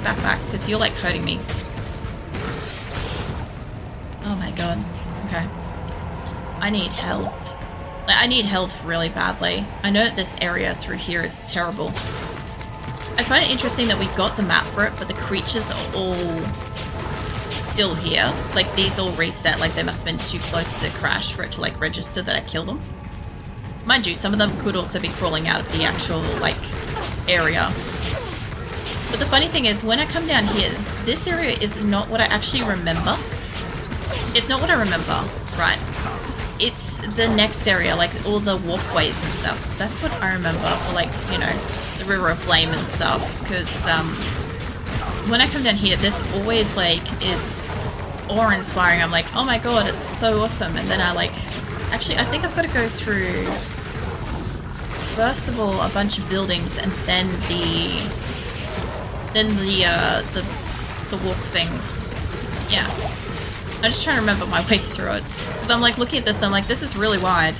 back, because you're like hurting me. Oh my god. Okay. I need health. Like, I need health really badly. I know that this area through here is terrible. I find it interesting that we got the map for it, but the creatures are all still here. Like, these all reset. Like, they must have been too close to crash for it to, like, register that I killed them. Mind you, some of them could also be crawling out of the actual, like, area. But the funny thing is, when I come down here, this area is not what I actually remember. It's not what I remember, right? It's the next area, like all the walkways and stuff. That's what I remember for, like, you know, the River of Flame and stuff. Because when I come down here, this always, like, is awe-inspiring. I'm like, oh my god, it's so awesome. And then I, like, actually, I think I've got to go through, first of all, a bunch of buildings, and then the walk things. Yeah. I'm just trying to remember my way through it. Because I'm like looking at this, I'm like, this is really wide.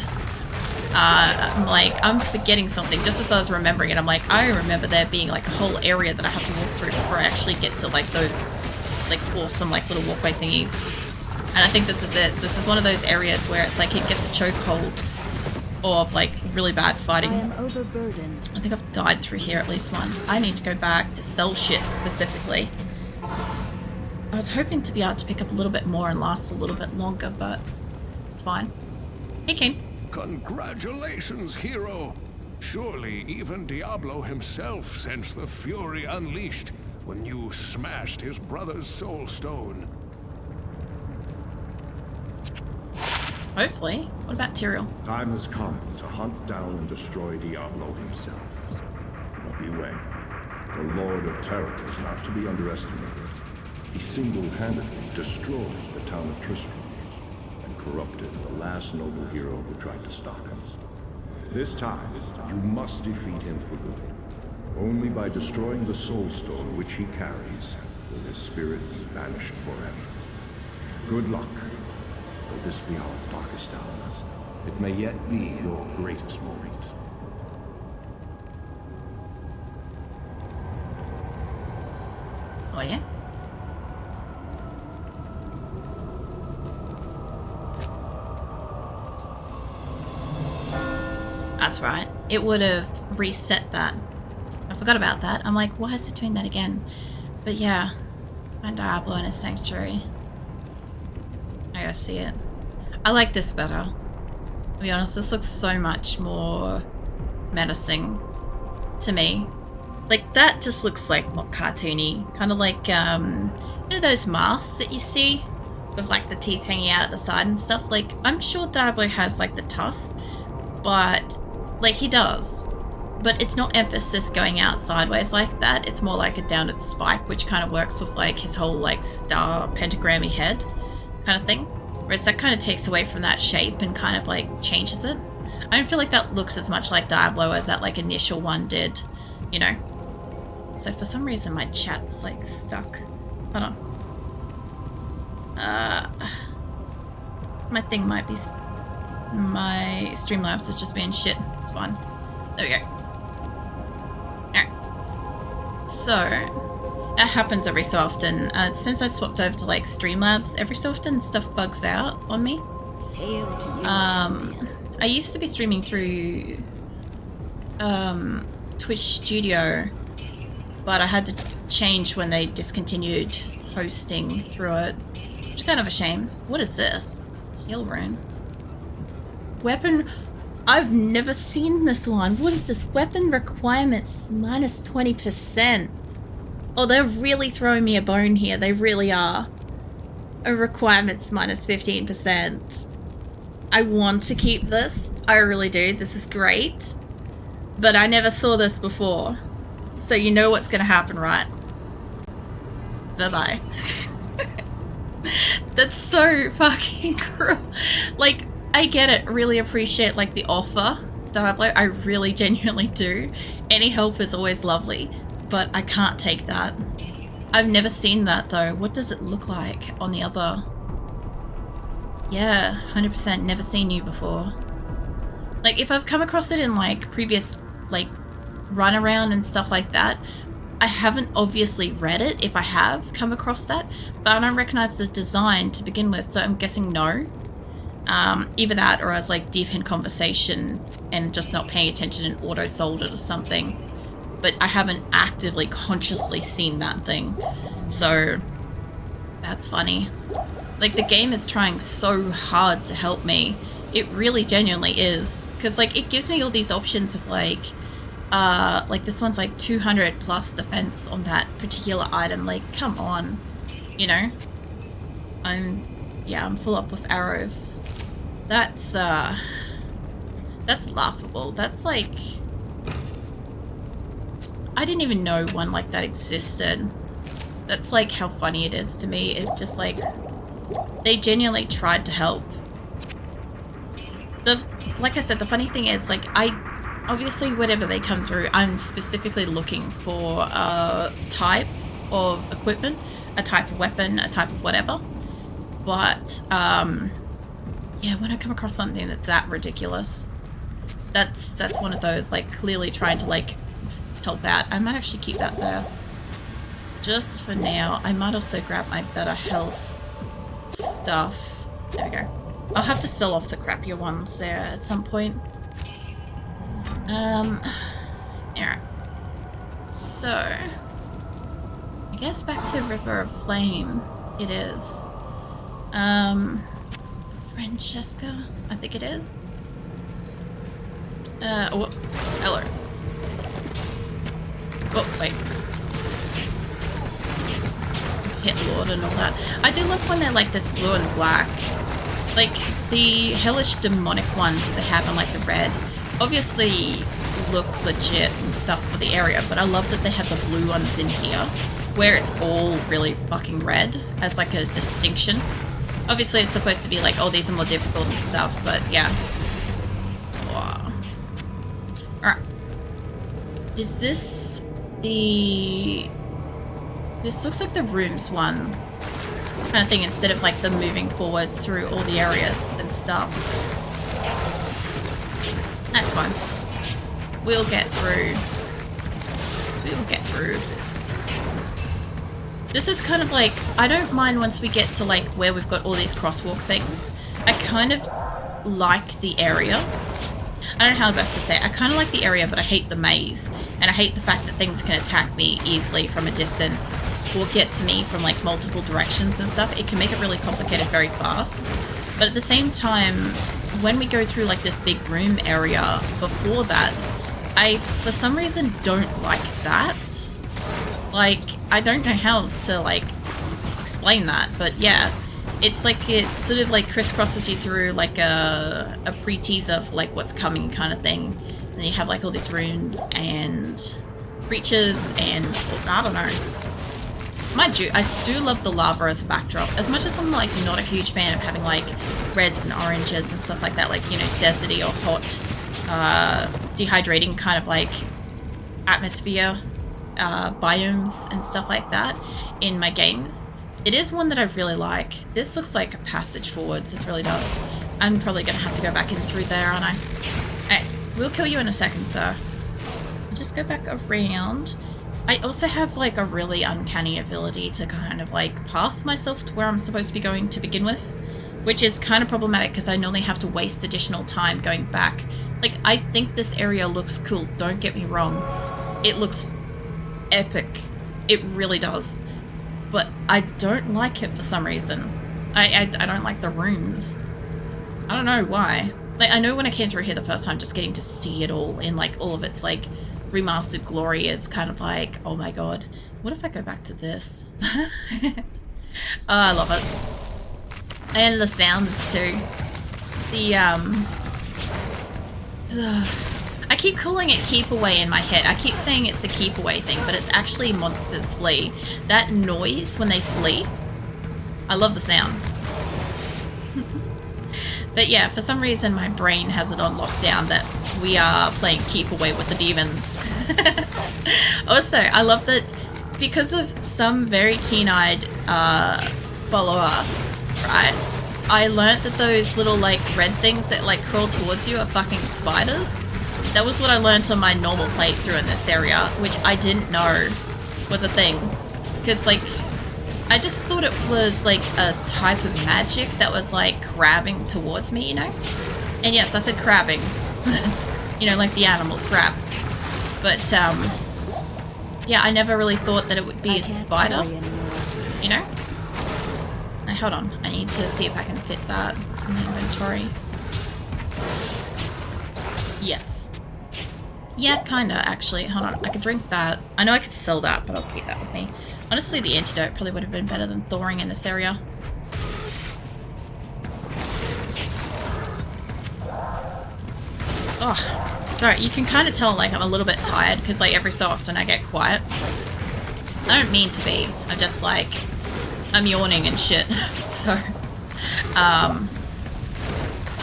I'm like, I'm forgetting something. Just as I was remembering it, I'm like, I remember there being like a whole area that I have to walk through before I actually get to like those like awesome like little walkway thingies. And I think this is it. This is one of those areas where it's like it gets a chokehold of like really bad fighting. I am overburdened. I think I've died through here at least once. I need to go back to sell shit specifically. I was hoping to be able to pick up a little bit more and last a little bit longer, but it's fine. Hey, King. Congratulations, hero! Surely even Diablo himself sensed the fury unleashed when you smashed his brother's soul stone. Hopefully. What about Tyrael? Time has come to hunt down and destroy Diablo himself. But beware, the Lord of Terror is not to be underestimated. He single-handedly destroyed the town of Tristram and corrupted the last noble hero who tried to stop him. This time, you must defeat him for good. Only by destroying the soul stone which he carries will his spirit be banished forever. Good luck. Though this be our darkest hour, it may yet be your greatest moment. Oh yeah? That's right. It would have reset that. I forgot about that. I'm like, why is it doing that again? But yeah, find Diablo in a sanctuary. I gotta see it. I like this better. To be honest, this looks so much more menacing to me. Like, that just looks like more cartoony. Kind of like, you know those masks that you see? With like the teeth hanging out at the side and stuff? Like, I'm sure Diablo has like the tusks, but like he does. But it's not emphasis going out sideways like that. It's more like a downward spike, which kind of works with like his whole like star pentagrammy head kind of thing. Whereas that kind of takes away from that shape and kind of like changes it. I don't feel like that looks as much like Diablo as that like initial one did, you know. So for some reason my chat's like stuck. Hold on. My thing might be... My Streamlabs is just being shit. It's fine. There we go. Alright. So, that happens every so often. Since I swapped over to like Streamlabs, every so often stuff bugs out on me. Hail to you, champion. I used to be streaming through Twitch Studio, but I had to change when they discontinued hosting through it, which is kind of a shame. What is this? Heal rune. Weapon... I've never seen this one. What is this? Weapon requirements minus 20%. Oh, they're really throwing me a bone here. They really are. A requirements minus 15%. I want to keep this. I really do. This is great. But I never saw this before. So you know what's going to happen, right? Bye-bye. That's so fucking cruel. Like, I get it. Really appreciate, like, the offer, Diablo. I really genuinely do. Any help is always lovely. But I can't take that. I've never seen that, though. What does it look like on the other? Yeah, 100% never seen you before. Like, if I've come across it in, like, previous, like, run around and stuff like that, I haven't obviously read it, if I have come across that, but I don't recognize the design to begin with, so I'm guessing no. Either that or I was like deep in conversation and just not paying attention and auto-sold it or something. But I haven't actively, consciously seen that thing. So that's funny. Like, the game is trying so hard to help me. It really genuinely is. Because, like, it gives me all these options of, like this one's like 200 plus defense on that particular item. Like, come on. You know? I'm full up with arrows. That's laughable. That's like... I didn't even know one like that existed. That's like how funny it is to me. It's just like... They genuinely tried to help. Like I said, the funny thing is, like, obviously whatever they come through, I'm specifically looking for a type of equipment, a type of weapon, a type of whatever. But, yeah, when I come across something that's that ridiculous, that's one of those, like, clearly trying to, like, help out. I might actually keep that there. Just for now. I might also grab my better health stuff. There we go. I'll have to sell off the crappier ones there at some point. Alright. So, I guess back to River of Flame it is. Francesca, I think it is. Oh, hello. Oh, wait. Hit Lord and all that. I do love when they're like this blue and black. Like, the hellish demonic ones that they have in like the red obviously look legit and stuff for the area, but I love that they have the blue ones in here where it's all really fucking red as like a distinction. Obviously it's supposed to be like, oh, these are more difficult and stuff, but yeah. Wow. Alright. Is this the... This looks like the rooms one kind of thing, instead of like the moving forwards through all the areas and stuff. That's fine. We'll get through. We will get through. This is kind of like, I don't mind once we get to like where we've got all these crosswalk things. I kind of like the area. I don't know how best to say it. I kind of like the area, but I hate the maze. And I hate the fact that things can attack me easily from a distance or get to me from like multiple directions and stuff. It can make it really complicated very fast. But at the same time, when we go through like this big room area before that, I for some reason don't like that. Like, I don't know how to like explain that, but yeah, it's like it sort of like crisscrosses you through like a pre-tease of like what's coming kind of thing. And you have like all these rooms and creatures and I don't know. Mind you, I do love the lava as a backdrop. As much as I'm like not a huge fan of having like reds and oranges and stuff like that, like, you know, deserty or hot, dehydrating kind of like atmosphere, biomes and stuff like that in my games. It is one that I really like. This looks like a passage forwards, this really does. I'm probably gonna have to go back in through there, aren't I? Alright, we'll kill you in a second, sir. Just go back around. I also have like a really uncanny ability to kind of like path myself to where I'm supposed to be going to begin with, which is kind of problematic because I normally have to waste additional time going back. Like, I think this area looks cool, don't get me wrong. It looks epic. It really does. But I don't like it for some reason. I don't like the rooms. I don't know why. Like, I know when I came through here the first time, just getting to see it all in like all of its like remastered glory is kind of like, oh my god. What if I go back to this? Oh, I love it. And the sounds too. The I keep calling it keep away in my head. I keep saying it's the keep away thing, but it's actually monsters flee. That noise when they flee, I love the sound. But yeah, for some reason my brain has it on lockdown that we are playing keep away with the demons. Also, I love that because of some very keen-eyed follower, right? I learnt that those little like red things that like crawl towards you are fucking spiders. That was what I learnt on my normal playthrough in this area, which I didn't know. was a thing. Because, like, I just thought it was, like, a type of magic that was, like, crabbing towards me, you know? And yes, I said crabbing. You know, like the animal, crab. But, yeah, I never really thought that it would be a spider. You know? Now, hold on. I need to see if I can fit that in the inventory. Yes. Yeah, kinda, actually. Hold on. I could drink that. I know I could sell that, but I'll keep that with me. Honestly, the antidote probably would have been better than thawing in this area. Oh, sorry. You can kind of tell, like, I'm a little bit tired because, like, every so often I get quiet. I don't mean to be. I'm just, like, I'm yawning and shit. So,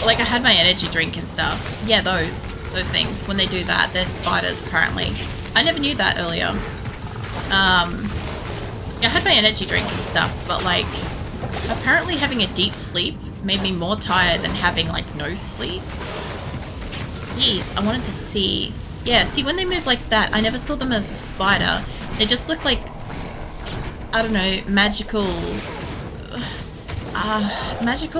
like, I had my energy drink and stuff. Yeah, those things. When they do that, they're spiders, apparently. I never knew that earlier. Yeah, I had my energy drink and stuff, but, like, apparently having a deep sleep made me more tired than having, like, no sleep. Jeez, I wanted to see. Yeah, see, when they move like that, I never saw them as a spider. They just look like, I don't know, magical,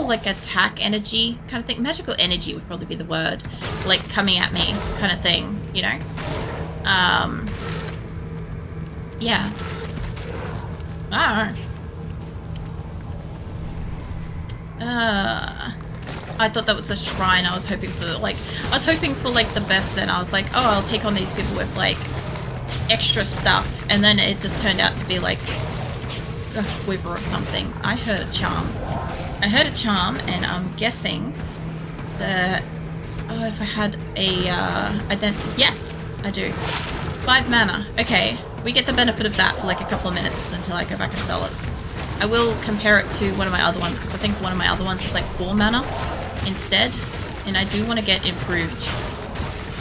like, attack energy kind of thing. Magical energy would probably be the word. Like, coming at me kind of thing, you know? Yeah. I don't know. I thought that was a shrine. I was hoping for, like, the best, and I was like, oh, I'll take on these people with, like, extra stuff. And then it just turned out to be, like, a quiver or something. I heard a charm. And I'm guessing that, oh, if I had a, yes, I do. 5 mana. Okay. We get the benefit of that for, like, a couple of minutes until I go back and sell it. I will compare it to one of my other ones, because I think one of my other ones is, like, 4 mana instead. And I do want to get improved,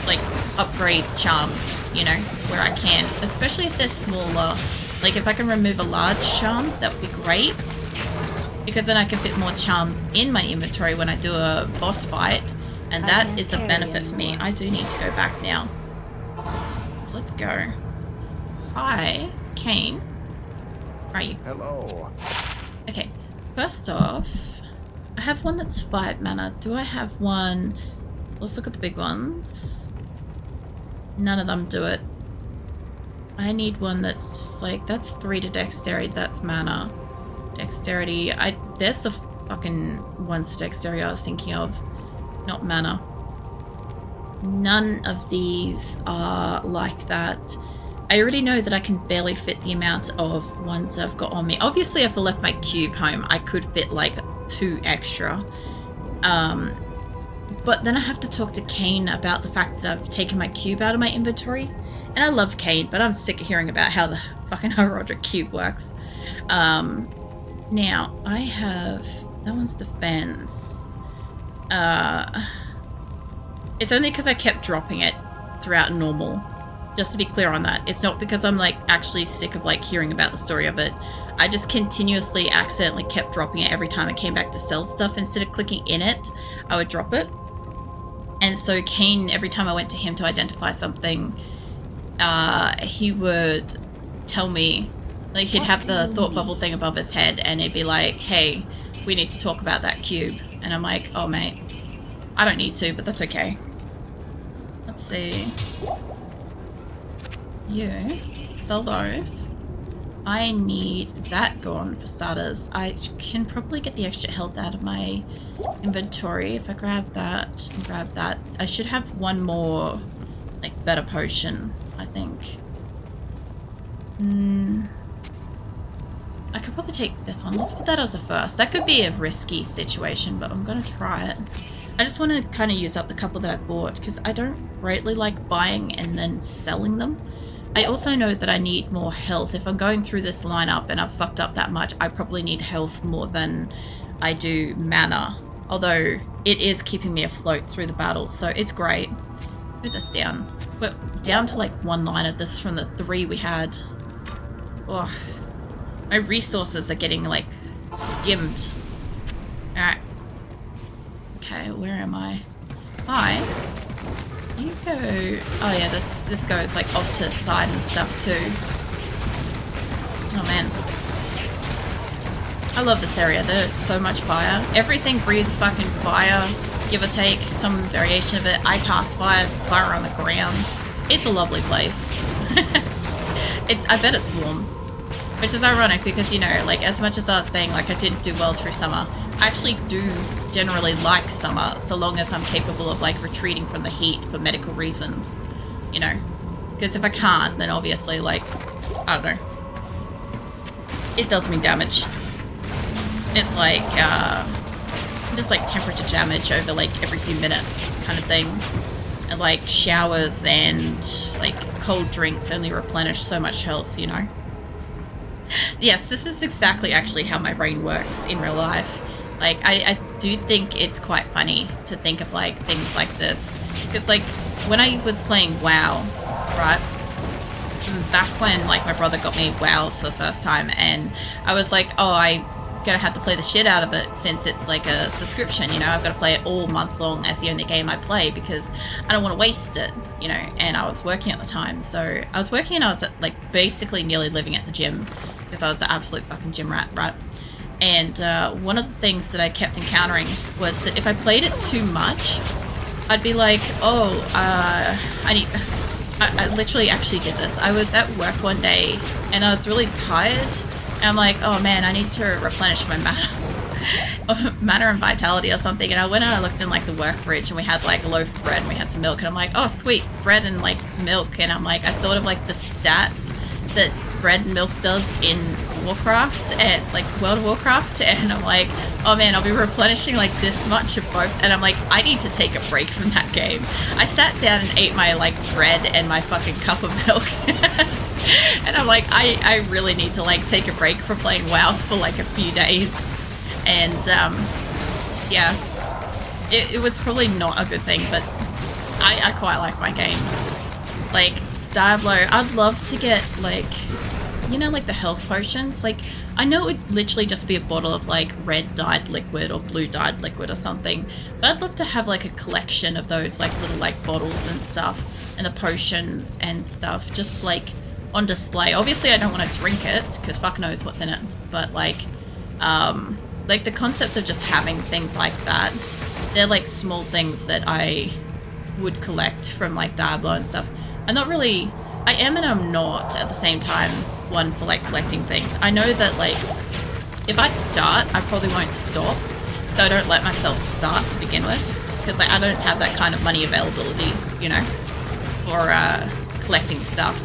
like, upgrade charms, you know, where I can. Especially if they're smaller. Like, if I can remove a large charm, that would be great. Because then I can fit more charms in my inventory when I do a boss fight. And that is a benefit for me. I do need to go back now. So let's go. Hi, Kane. Where are you? Hello. Okay, first off, I have one that's 5 mana. Do I have one? Let's look at the big ones. None of them do it. I need one that's just like, that's 3 to dexterity, that's mana. Dexterity, there's the fucking ones to dexterity I was thinking of, not mana. None of these are like that. I already know that I can barely fit the amount of ones I've got on me. Obviously, if I left my cube home, I could fit like 2 extra. But then I have to talk to Kane about the fact that I've taken my cube out of my inventory. And I love Kane, but I'm sick of hearing about how the fucking Roderick cube works. Now, I have... that one's defense. It's only because I kept dropping it throughout normal. Just to be clear on that. It's not because I'm, like, actually sick of, like, hearing about the story of it. I just continuously accidentally kept dropping it every time I came back to sell stuff. Instead of clicking in it, I would drop it. And so Kane, every time I went to him to identify something, he would tell me, like, he'd have the thought bubble thing above his head, and it'd be like, hey, we need to talk about that cube. And I'm like, oh, mate, I don't need to, but that's okay. Let's see. You sell those. I need that gone for starters. I can probably get the extra health out of my inventory if I grab that and grab that. I should have one more, like, better potion, I think. I could probably take this one. Let's put that as a first. That could be a risky situation, but I'm gonna try it. I just want to kind of use up the couple that I bought because I don't greatly like buying and then selling them. I also know that I need more health. If I'm going through this lineup and I've fucked up that much, I probably need health more than I do mana. Although it is keeping me afloat through the battles, so it's great. Put this down. We're down to like 1 line of this from the 3 we had. Oh, my resources are getting like skimmed. Alright. Okay, where am I? Hi. You go... oh yeah, this goes like off to the side and stuff too. Oh man. I love this area. There's so much fire. Everything breathes fucking fire, give or take, some variation of it. I cast fire, there's fire on the ground. It's a lovely place. I bet it's warm. Which is ironic because, you know, like, as much as I was saying, like, I didn't do well through summer, I actually do generally like summer, so long as I'm capable of, like, retreating from the heat for medical reasons, you know. Because if I can't, then obviously, like, I don't know. It does me damage. It's like, just like temperature damage over, like, every few minutes kind of thing. And, like, showers and, like, cold drinks only replenish so much health, you know. Yes, this is exactly actually how my brain works in real life. Like, I do think it's quite funny to think of, like, things like this. Because, like, when I was playing WoW, right? Back when, like, my brother got me WoW for the first time, and I was like, oh, I'm gonna have to play the shit out of it since it's, like, a subscription, you know? I've got to play it all month long as the only game I play because I don't want to waste it, you know? And I was working at the time, so I was working and I was, like, basically nearly living at the gym because I was an absolute fucking gym rat, right? And one of the things that I kept encountering was that if I played it too much, I'd be like, oh, I literally actually did this. I was at work one day and I was really tired and I'm like, oh man, I need to replenish my mana and vitality or something. And I went and I looked in, like, the work fridge and we had, like, a loaf of bread and we had some milk and I'm like, oh sweet, bread and, like, milk. And I'm like, I thought of, like, the stats that bread and milk does in Warcraft and, like, World of Warcraft, and I'm like, oh man, I'll be replenishing, like, this much of both, and I'm like, I need to take a break from that game. I sat down and ate my, like, bread and my fucking cup of milk and I'm like, I really need to, like, take a break from playing WoW for, like, a few days. And yeah, it was probably not a good thing, but I quite like my games. Like Diablo, I'd love to get, like, you know, like the health potions. Like, I know it would literally just be a bottle of, like, red dyed liquid or blue dyed liquid or something, but I'd love to have, like, a collection of those, like, little, like, bottles and stuff, and the potions and stuff, just, like, on display. Obviously I don't want to drink it because fuck knows what's in it, but, like the concept of just having things like that, they're, like, small things that I would collect from, like, Diablo and stuff. I'm not really, I am and I'm not at the same time one for, like, collecting things. I know that, like, if I start, I probably won't stop, so I don't let myself start to begin with, because, like, I don't have that kind of money availability, you know, for collecting stuff.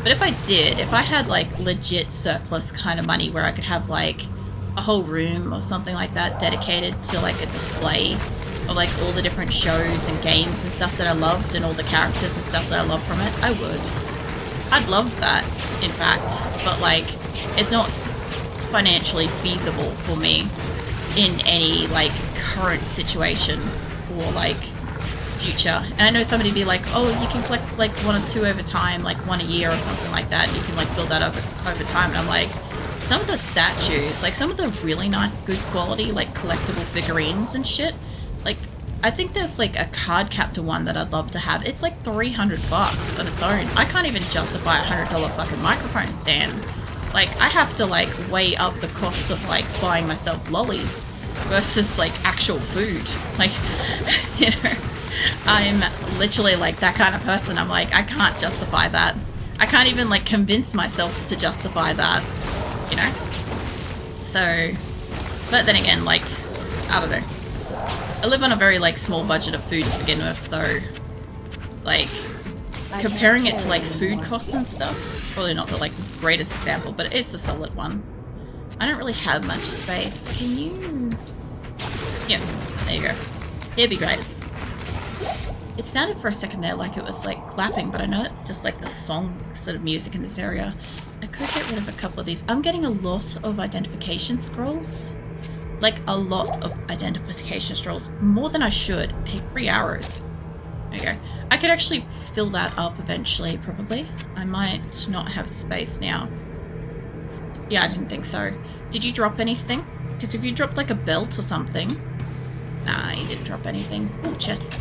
But if I did, if I had, like, legit surplus kind of money where I could have, like, a whole room or something like that dedicated to, like, a display of, like, all the different shows and games and stuff that I loved and all the characters and stuff that I loved from it, I would. I'd love that, in fact, but, like, it's not financially feasible for me in any, like, current situation or, like, future. And I know somebody be like, oh, you can collect, like, 1 or 2 over time, like, 1 a year or something like that, and you can, like, build that over time. And I'm like, some of the statues, like, some of the really nice, good quality, like, collectible figurines and shit, like, I think there's, like, a card captor one that I'd love to have. It's like $300 on its own. I can't even justify a $100 fucking microphone stand. Like, I have to, like, weigh up the cost of, like, buying myself lollies versus, like, actual food. Like, you know, I'm literally, like, that kind of person. I'm like, I can't justify that. I can't even, like, convince myself to justify that, you know? So, but then again, like, I don't know. I live on a very, like, small budget of food to begin with, so, like, comparing it to, like, food costs and stuff, it's probably not the, like, greatest example, but it's a solid one. I don't really have much space. Can you... Yeah, there you go. It'd be great. It sounded for a second there like it was, like, clapping, but I know it's just, like, the song sort of music in this area. I could get rid of a couple of these. I'm getting a lot of identification scrolls. Like, a lot of identification scrolls. More than I should. Hey, 3 hours. There you go. I could actually fill that up eventually, probably. I might not have space now. Yeah, I didn't think so. Did you drop anything? Because if you dropped, like, a belt or something... Nah, you didn't drop anything. Oh, chest.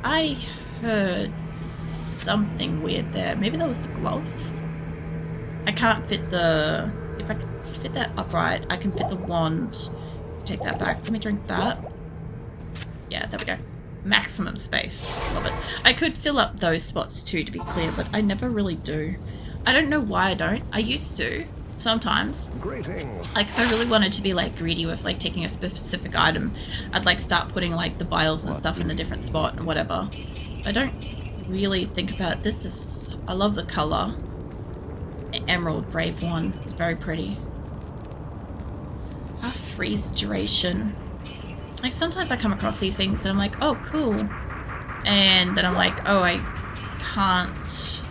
I heard something weird there. Maybe that was the gloves? I can't fit the... If I can fit that upright, I can fit the wand. Take that back. Let me drink that. Yeah, there we go. Maximum space. Love it. I could fill up those spots too, to be clear, but I never really do. I don't know why I don't. I used to. Sometimes. Greetings. Like, if I really wanted to be, like, greedy with, like, taking a specific item, I'd, like, start putting, like, the vials and stuff in the different spot and whatever. I don't really think about it. This is... I love the color. Emerald Brave one. It's very pretty. Freeze duration. Like, sometimes I come across these things and I'm like, oh, cool. And then I'm like, oh, I can't...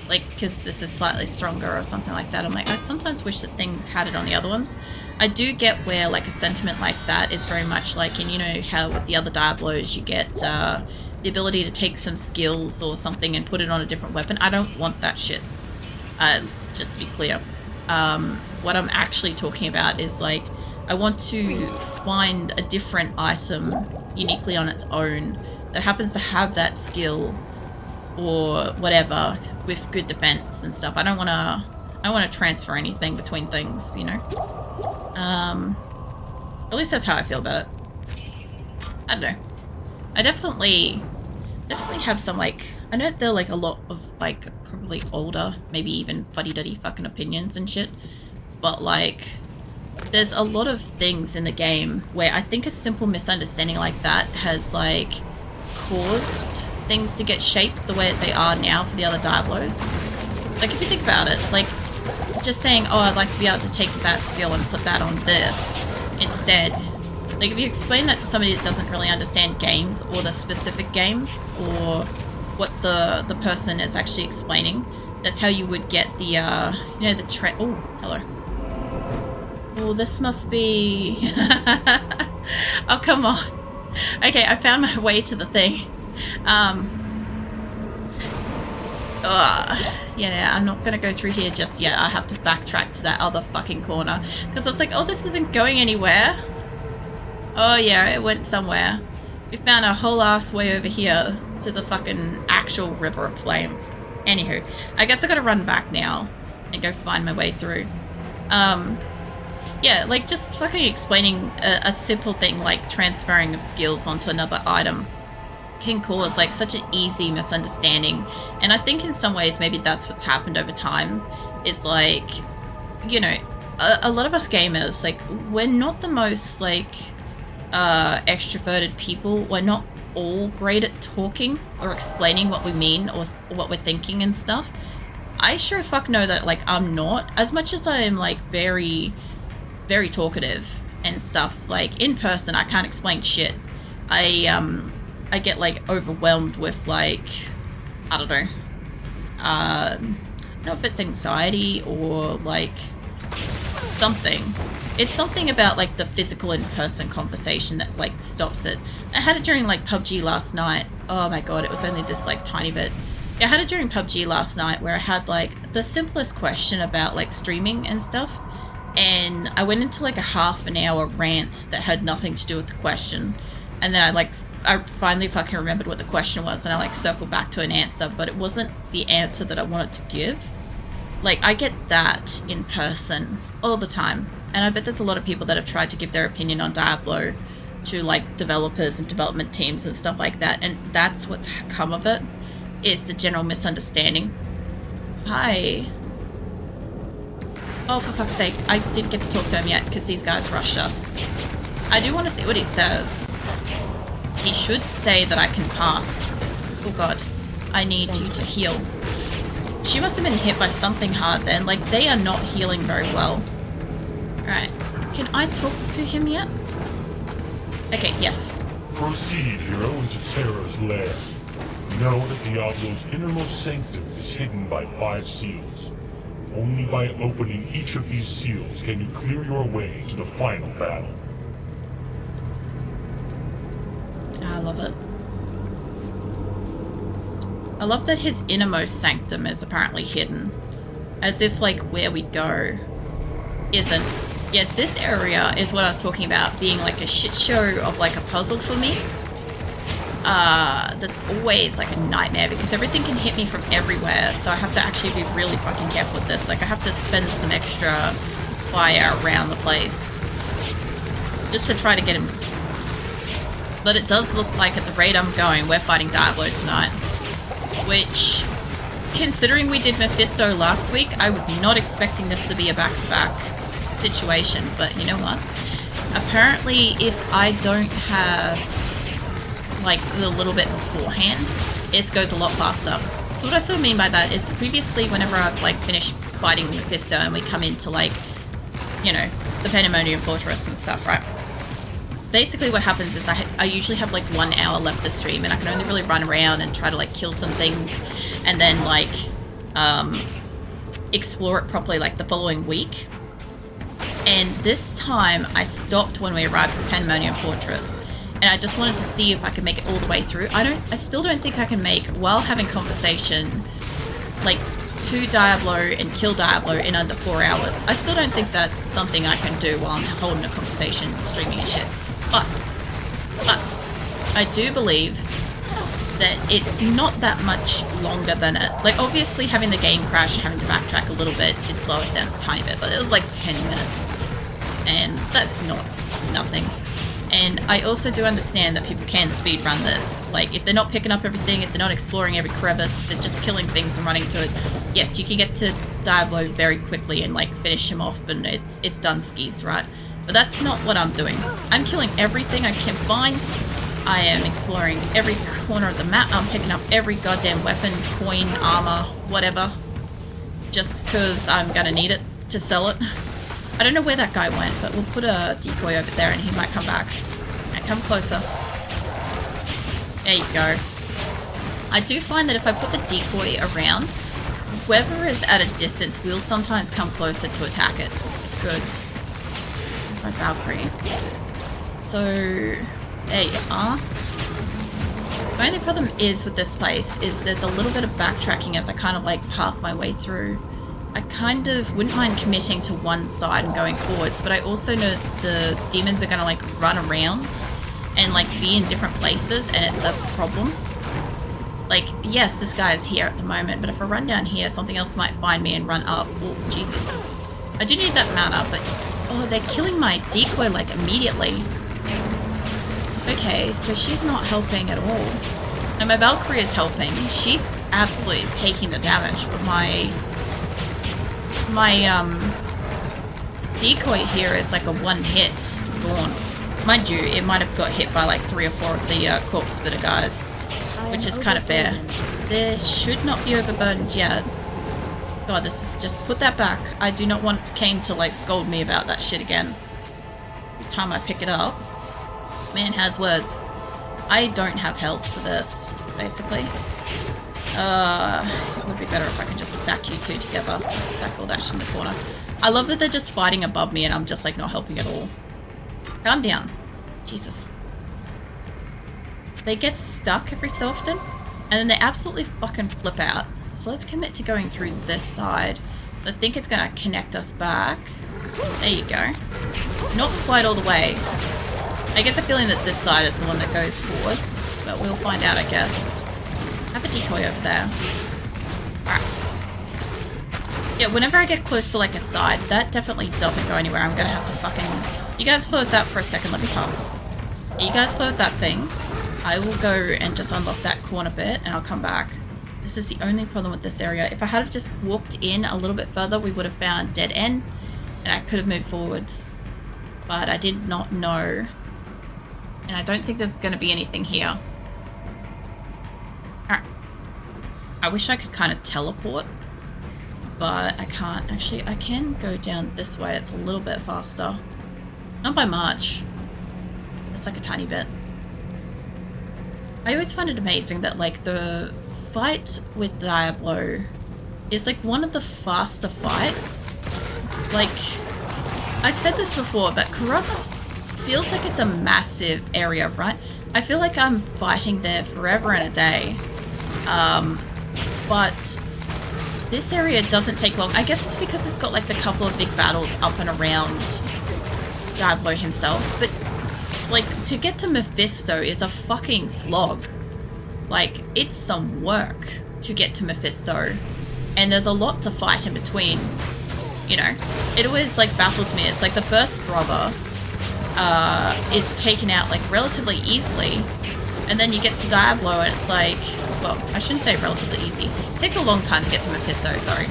Like, because this is slightly stronger or something like that. I'm like, I sometimes wish that things had it on the other ones. I do get where, like, a sentiment like that is very much like, and you know how with the other Diablos you get the ability to take some skills or something and put it on a different weapon. I don't want that shit. Just to be clear. What I'm actually talking about is, like, I want to find a different item uniquely on its own that happens to have that skill or whatever with good defense and stuff. I don't want to transfer anything between things, you know. At least that's how I feel about it. I don't know. I definitely have some, like, I know there are, like, a lot of, like, probably older, maybe even fuddy-duddy fucking opinions and shit, but, like, there's a lot of things in the game where I think a simple misunderstanding like that has, like, caused things to get shaped the way that they are now for the other Diablos. Like, if you think about it, like, just saying, oh, I'd like to be able to take that skill and put that on this instead. Like, if you explain that to somebody that doesn't really understand games or the specific game or what the person is actually explaining, that's how you would get the, you know, the trend. Oh, hello. Oh, this must be... Oh, come on. Okay, I found my way to the thing. Yeah, I'm not gonna go through here just yet. I have to backtrack to that other fucking corner. Because it's like, oh, this isn't going anywhere. Oh, yeah, it went somewhere. We found a whole ass way over here to the fucking actual River of Flame. Anywho, I guess I gotta run back now and go find my way through. Yeah, like, just fucking explaining a simple thing like transferring of skills onto another item can cause, like, such an easy misunderstanding. And I think in some ways maybe that's what's happened over time. Is, like, you know, a lot of us gamers, like, we're not the most, like, extroverted people. We're not all great at talking or explaining what we mean or what we're thinking and stuff. I sure as fuck know that, like, I'm not. As much as I am, like, very talkative and stuff, like, in person I can't explain shit. I get, like, overwhelmed with, like, I don't know. I don't know if it's anxiety or, like, something. It's something about, like, the physical in-person conversation that, like, stops it. I had it during, like, PUBG last night. Oh my god, it was only this, like, tiny bit. I had it during PUBG last night where I had, like, the simplest question about, like, streaming and stuff. And I went into, like, a half an hour rant that had nothing to do with the question. And then I finally fucking remembered what the question was, and I, like, circled back to an answer, but it wasn't the answer that I wanted to give. Like, I get that in person all the time. And I bet there's a lot of people that have tried to give their opinion on Diablo to, like, developers and development teams and stuff like that. And that's what's come of it, is the general misunderstanding. Hi. Oh, for fuck's sake. I didn't get to talk to him yet because these guys rushed us. I do want to see what he says. He should say that I can pass. Oh god. I need you to heal. She must have been hit by something hard then. Like, they are not healing very well. Alright. Can I talk to him yet? Okay, yes. Proceed, hero, into Terror's lair. Know that Diablo's innermost sanctum is hidden by 5 seals. Only by opening each of these seals can you clear your way to the final battle. I love it. I love that his innermost sanctum is apparently hidden. As if, like, where we go isn't. Yeah, this area is what I was talking about being, like, a shit show of, like, a puzzle for me. that's always like a nightmare because everything can hit me from everywhere. So I have to actually be really fucking careful with this. Like I have to spend some extra fire around the place just to try to get him. But it does look like at the rate I'm going, we're fighting Diablo tonight. Which, considering we did Mephisto last week, I was not expecting this to be a back-to-back situation. But you know what? Apparently, if I don't have like a little bit beforehand, it goes a lot faster. So what I sort of mean by that is previously whenever I've like finished fighting Mephisto and we come into like, you know, the Pandemonium Fortress and stuff, right? Basically what happens is I usually have like 1 hour left to stream and I can only really run around and try to like kill some things and then like explore it properly like the following week. And this time I stopped when we arrived at the Pandemonium Fortress. And I just wanted to see if I could make it all the way through. I still don't think I can make, while having conversation, like, to Diablo and kill Diablo in under 4 hours. I still don't think that's something I can do while I'm holding a conversation, streaming and shit. But I do believe that it's not that much longer than it. Like, obviously having the game crash, having to backtrack a little bit did slow us down a tiny bit, but it was like 10 minutes. And that's not nothing. And I also do understand that people can speedrun this. Like, if they're not picking up everything, if they're not exploring every crevice, if they're just killing things and running to it, yes, you can get to Diablo very quickly and, like, finish him off and it's done skis, right? But that's not what I'm doing. I'm killing everything I can find. I am exploring every corner of the map. I'm picking up every goddamn weapon, coin, armor, whatever. Just because I'm gonna need it to sell it. I don't know where that guy went, but we'll put a decoy over there and he might come back. And come closer. There you go. I do find that if I put the decoy around, whoever is at a distance will sometimes come closer to attack it. It's good. There's my Valkyrie. So, there you are. The only problem is with this place is there's a little bit of backtracking as I kind of like path my way through. I kind of wouldn't mind committing to one side and going forwards, but I also know the demons are going to like run around and like be in different places and it's a problem. Like, yes, this guy is here at the moment, but if I run down here, something else might find me and run up. Oh, Jesus. I do need that mana, but oh, they're killing my decoy like immediately. Okay, so she's not helping at all. And my Valkyrie is helping. She's absolutely taking the damage, but my decoy here is like a one-hit gone. Mind you, it might have got hit by like 3 or 4 of the corpse spitter guys, which is kind of fair. This should not be overburdened yet. God, this is just put that back. I do not want Kane to like scold me about that shit again. Every time I pick it up, man has words. I don't have health for this, basically. It would be better if I could just stack you two together. Stack all that shit in the corner. I love that they're just fighting above me and I'm just like not helping at all. Calm down. Jesus. They get stuck every so often and then they absolutely fucking flip out. So let's commit to going through this side. I think it's gonna connect us back. There you go. Not quite all the way. I get the feeling that this side is the one that goes forwards, but we'll find out, I guess. I have a decoy over there. Alright. Yeah, whenever I get close to like a side, that definitely doesn't go anywhere. I'm gonna have to fucking... You guys play with that for a second, let me pass. You guys play with that thing. I will go and just unlock that corner bit and I'll come back. This is the only problem with this area. If I had just walked in a little bit further, we would have found dead end and I could have moved forwards. But I did not know. And I don't think there's gonna be anything here. Alright. I wish I could kind of teleport, but I can't. Actually, I can go down this way. It's a little bit faster. Not by much. It's like a tiny bit. I always find it amazing that like the fight with Diablo is like one of the faster fights. Like, I've said this before, but Karos feels like it's a massive area, right? I feel like I'm fighting there forever and a day. But this area doesn't take long. I guess it's because it's got like the couple of big battles up and around Diablo himself. But like, to get to Mephisto is a fucking slog. Like, it's some work to get to Mephisto. And there's a lot to fight in between. You know, it always, like, baffles me. It's like the first brother is taken out, like, relatively easily. And then you get to Diablo and it's like, well, I shouldn't say relatively easy. It takes a long time to get to Mephisto, sorry.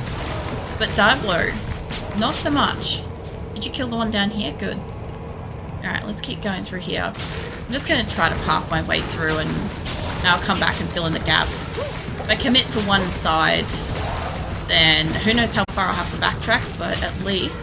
But Diablo, not so much. Did you kill the one down here? Good. Alright, let's keep going through here. I'm just going to try to path my way through and I'll come back and fill in the gaps. If I commit to one side, then who knows how far I'll have to backtrack, but at least